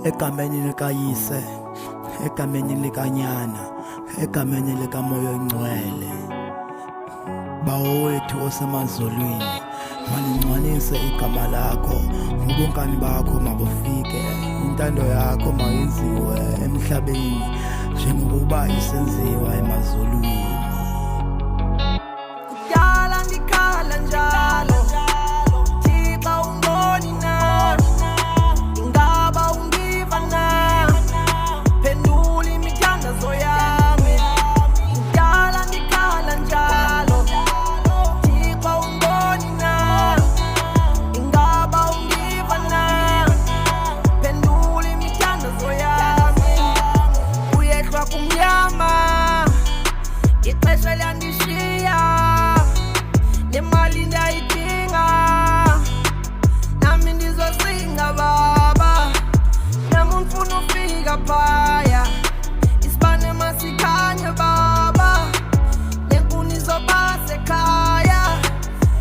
egameni likayise, egameni likanyana, egameni likamoya oyingcwele. Bawo wethu osemazulwini, malingcwalise igama lakho, ubunkani bakho mabufike, intando yakho mayenziwe emhlabeni njengokuba isenziwa emazulwini. Kudala ngikhala njalo, Thixo ungiboni na, ingaba ungiva na, phendula imithandazo yami. Kudala ngikhala njalo, Thixo ungiboni na, ingaba ungiva na, phendula imithandazo yami. Uyehlwa kumnyama, ixesha liyandishiya, nemali ndiyayidinga, nami ndizosinga baba, nami ngifuna ufika phaya, isibane masikhanye baba, nenkuni izoba sekhaya,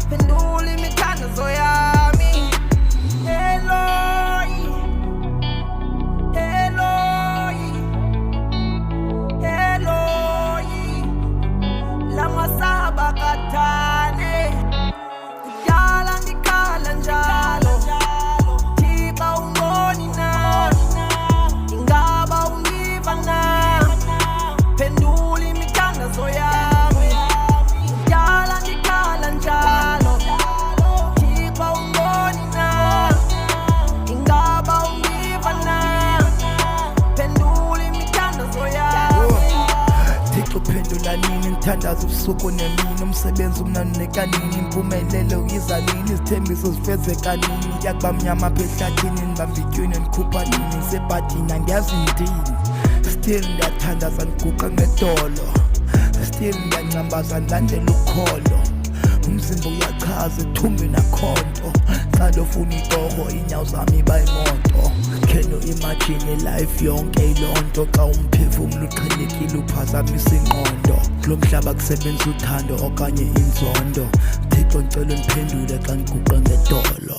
phendula imithandazo yami. Eloi, Eloi, Eloi, lama sabakatane. Kudala ngikhala njalo, Thixo ungiboni na, ingaba ungiva na, phendula imithandazo yami. Kudala ngikhala njalo, Thixo ungiboni na, ingaba ungiva na, phendula imithandazo yami. Thixo phendula nini, ngithandaza ubusuku nemini, umsebenzi umnandi kanini, impumelelo iza nini, izithembiso zifezeka nini, yakuba mnyama apha ehlathini, ndibamba ityuni ndikhupha nini, sebhadini andiyazi ndini. Still ndiyathandaza ndiguqa ngedolo, still ndiyancambaza ndilandela ukholo, umzimba uyachaza ethumbi nakhonto, xa ndofuna itorho iinyawo zami bayimoto. Can you imagine life yonke ilonto, xa umphefumlo uqhelekile uphazamisa ingqondo, kulo mhlaba kusebenza uthando okanye inzondo. Thixo ngicela undiphendule xa ndiguqa ngedolo.